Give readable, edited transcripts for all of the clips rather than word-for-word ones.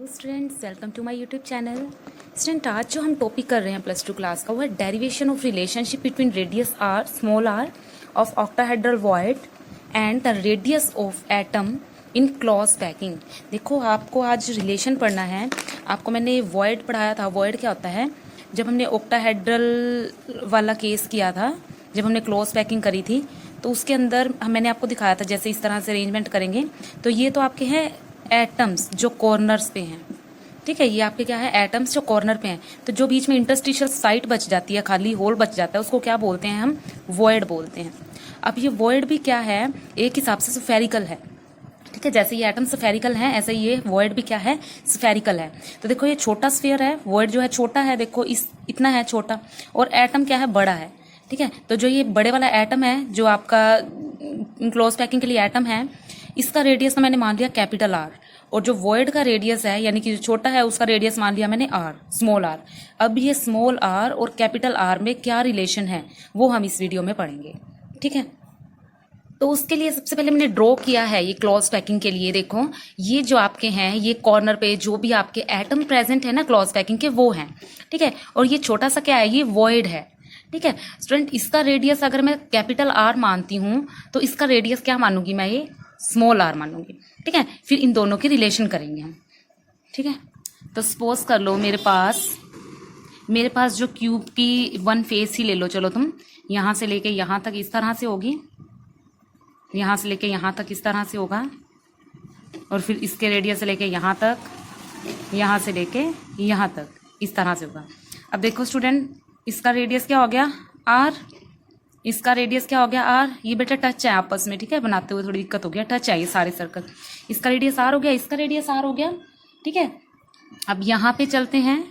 Students, welcome to my YouTube channel. Student, आज जो हम टॉपिक कर रहे हैं प्लस टू क्लास का वो है derivation of relationship between radius r small r of octahedral void and the radius of atom in close packing. देखो, आपको आज रिलेशन पढ़ना है। आपको मैंने वॉइड पढ़ाया था। वॉइड क्या होता है? जब हमने ऑक्टाहेड्रल वाला केस किया था, जब हमने क्लॉज पैकिंग करी थी, तो उसके अंदर मैंने आपको दिखाया था जैसे इस तरह से अरेंजमेंट करेंगे। तो ये तो आपके हैं एटम्स जो कॉर्नर्स पे हैं, ठीक है। ये आपके क्या है? एटम्स जो कॉर्नर पे हैं। तो जो बीच में इंटरस्टिशियल साइट बच जाती है, खाली होल बच जाता है, उसको क्या बोलते हैं? हम वॉइड बोलते हैं। अब ये वॉइड भी क्या है? एक हिसाब से स्फेरिकल है, ठीक है। जैसे ये एटम स्फेरिकल है, ऐसे ये वॉइड भी क्या है? स्फेरिकल है। तो देखो, ये छोटा स्फीयर है, वॉइड जो है छोटा है, देखो इस इतना है छोटा, और एटम क्या है? बड़ा है, ठीक है। तो जो ये बड़े वाला एटम है, जो आपका क्लोज पैकिंग के लिए एटम है, इसका रेडियस तो मैंने मान लिया कैपिटल आर, और जो वॉइड का रेडियस है यानी कि जो छोटा है उसका रेडियस मान लिया मैंने आर, स्मॉल आर। अब ये स्मॉल आर और कैपिटल आर में क्या रिलेशन है वो हम इस वीडियो में पढ़ेंगे, ठीक है। तो उसके लिए सबसे पहले मैंने ड्रॉ किया है ये क्लॉज पैकिंग के लिए। देखो, ये जो आपके हैं, ये कॉर्नर पे जो भी आपके एटम प्रेजेंट है ना क्लॉज पैकिंग के, वो हैं, ठीक है। और ये छोटा सा क्या है? ये वॉइड है, ठीक है। स्टूडेंट, इसका रेडियस अगर मैं कैपिटल आर मानती हूँ तो इसका रेडियस क्या मानूंगी मैं? ये स्मॉल आर मानूंगी, ठीक है। फिर इन दोनों की रिलेशन करेंगे हम, ठीक है। तो सपोज कर लो मेरे पास जो क्यूब की वन फेस ही ले लो, चलो तुम यहाँ से लेके यहाँ तक इस तरह से होगी, यहाँ से लेके यहाँ तक इस तरह से होगा, और फिर इसके रेडियस से लेके यहाँ तक, यहाँ से लेके यहाँ तक इस तरह से होगा। अब देखो स्टूडेंट, इसका रेडियस क्या हो गया? आर। इसका रेडियस क्या हो गया? आर। ये बेटा टच है आपस में, ठीक है, बनाते हुए थोड़ी दिक्कत हो गया, टच है ये सारे सर्कल। इसका रेडियस आर हो गया, इसका रेडियस आर हो गया, ठीक है। अब यहाँ पे चलते हैं,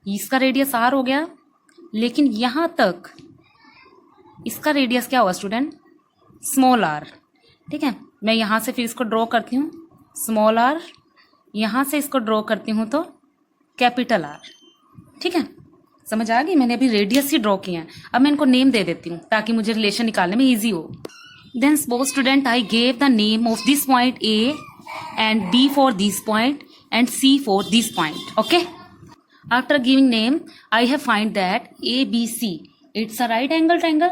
इसका रेडियस आर हो गया, लेकिन यहाँ तक इसका रेडियस क्या हुआ स्टूडेंट? स्मॉल आर, ठीक है। मैं यहाँ से फिर इसको ड्रॉ करती हूँ स्मॉल आर, यहाँ से इसको ड्रॉ करती हूँ तो कैपिटल आर, ठीक है। समझ आ गई? मैंने अभी रेडियस ही ड्रॉ किए हैं। अब मैं इनको नेम दे देती हूँ ताकि मुझे रिलेशन निकालने में इजी हो। Then suppose student, I gave the name of this point A and B for this point and C for this point, okay. After giving name, I have find that A B C it's a right angle triangle,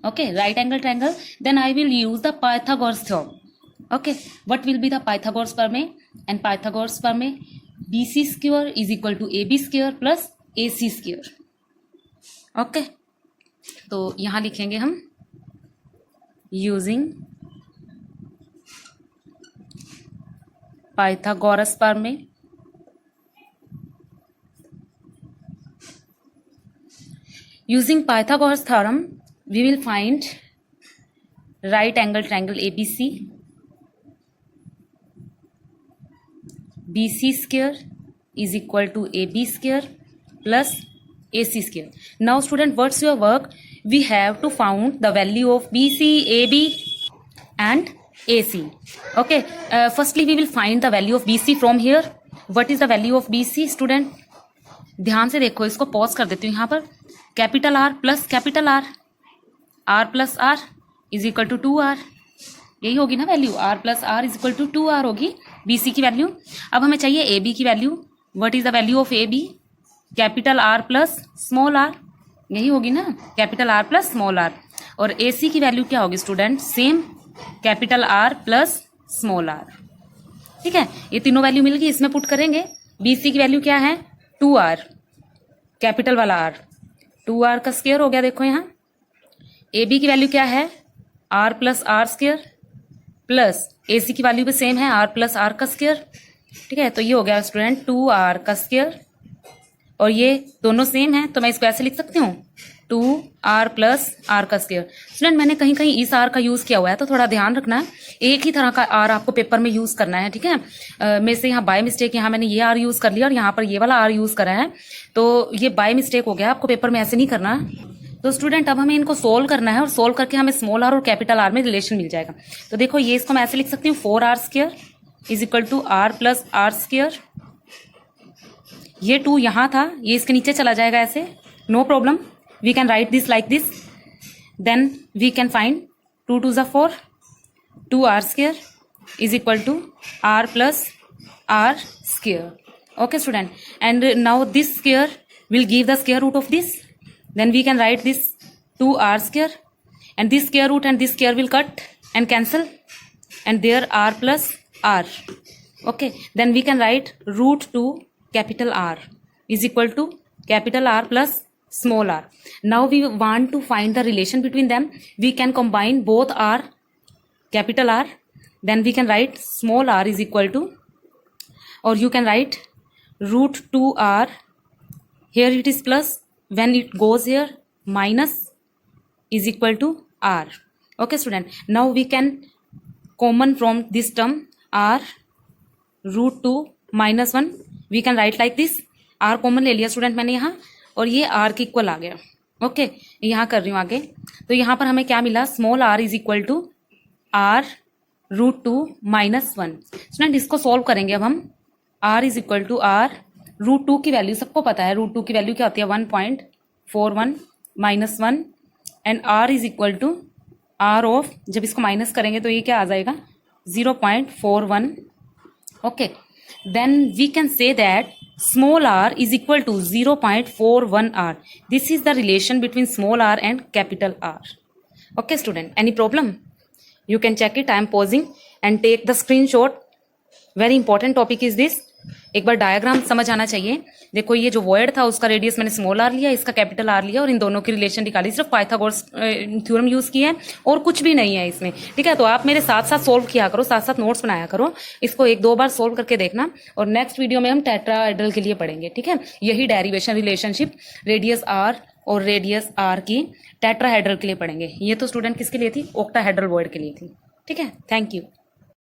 okay, right angle triangle. Then I will use the Pythagoras theorem, okay. What will be the Pythagoras प्रमेय? And Pythagoras प्रमेय, BC square is equal to AB square plus AC square, okay. तो यहाँ लिखेंगे हम using Pythagoras प्रमेय, using Pythagoras theorem we will find right angle triangle ABC, BC square is equal to AB square plus AC square. Now student, what's your work? We have to find the value of BC, AB and AC, okay. Firstly we will find the value of BC from here. What is the value of BC student? ध्यान से देखो, इसको pause कर देती हूँ। यहाँ पर capital R plus capital R, R plus R is equal to 2r, यही होगी ना value? R plus R is equal to 2r होगी BC की वैल्यू। अब हमें चाहिए AB की value. What is the value of AB? Capital R plus small r, यही होगी ना, capital R plus small r. और AC की वैल्यू क्या होगी student? Same, capital R plus small r, ठीक है। ये तीनों वैल्यू मिल गई, इसमें पुट करेंगे। BC की वैल्यू क्या है? 2r, कैपिटल वाला आर, 2r का स्क्वायर हो गया। देखो यहाँ AB की वैल्यू क्या है? R plus r square plus AC की वैल्यू भी सेम है, आर प्लस आर का स्क्वायर, ठीक है। तो ये हो गया स्टूडेंट 2r का स्क्वायर, और ये दोनों सेम है तो मैं इसको ऐसे लिख सकती हूँ 2r प्लस आर का स्क्वायर। स्टूडेंट, मैंने कहीं कहीं इस आर का यूज किया हुआ है तो थोड़ा ध्यान रखना है, एक ही तरह का आर आपको पेपर में यूज करना है, ठीक है। मेरे से यहाँ बाय मिस्टेक यहाँ मैंने ये आर यूज कर लिया और यहाँ पर ये वाला आर यूज करा है, तो ये बाय मिस्टेक हो गया। आपको पेपर में ऐसे नहीं करना। तो स्टूडेंट, अब हमें इनको सोल्व करना है, और सोल्व करके हमें स्मॉल आर और कैपिटल आर में रिलेशन मिल जाएगा। तो देखो, ये इसको मैं ऐसे लिख सकती हूँ 4r square is equal to R plus r square. ये 2 यहाँ था, ये इसके नीचे चला जाएगा ऐसे, no problem, we can write this like this. Then we can find 2 2 4, 2r square is equal to r plus r square. Okay student, and now this square will give the square root of this, then we can write this 2r square, and this square root and this square will cut and cancel, and there r plus r. Okay, then we can write root 2 capital R is equal to capital R plus small r. Now we want to find the relation between them. We can combine both r, capital R, then we can write small r is equal to, or you can write root 2r, here it is plus, when it goes here minus, is equal to r. Okay student, now we can common from this term r root 2 minus 1, we can write like this. r common ले लिया student मैंने यहाँ, और ये r के equal आ गया. Okay, यहाँ कर रही हूँ आगे. तो यहाँ पर हमें क्या मिला, small r is equal to r root 2 minus 1. Student इसको सॉल्व करेंगे अब हम. r is equal to r root 2 की वैल्यू सबको पता है, रूट 2 की वैल्यू क्या होती है 1.41 minus 1, and r is equal to r of, जब इसको माइनस करेंगे तो ये क्या आ जाएगा 0.41. Okay, then we can say that small r is equal to 0.41 r. This is the relation between small r and capital R. Okay student, any problem? You can check it. I am pausing and take the screenshot. Very important topic is this. एक बार diagram समझ आना चाहिए. देखो ये जो void था उसका radius मैंने स्मॉल आर लिया, इसका कैपिटल आर लिया, और इन दोनों की रिलेशन निकाली. सिर्फ पाइथागोरस थ्योरम यूज किया है और कुछ भी नहीं है इसमें. ठीक है, तो आप मेरे साथ साथ सोल्व किया करो, साथ साथ नोट्स बनाया करो. इसको 1-2 बार सोल्व करके देखना, और नेक्स्ट वीडियो में हम टेट्राहेड्रल के लिए पढ़ेंगे. ठीक है, यही डेरिवेशन रिलेशनशिप रेडियस आर और रेडियस आर की टेट्राहेड्रल के लिए पढ़ेंगे. ये तो स्टूडेंट किसके लिए थी, ऑक्टाहेड्रल वॉइड के लिए थी. ठीक है, थैंक यू.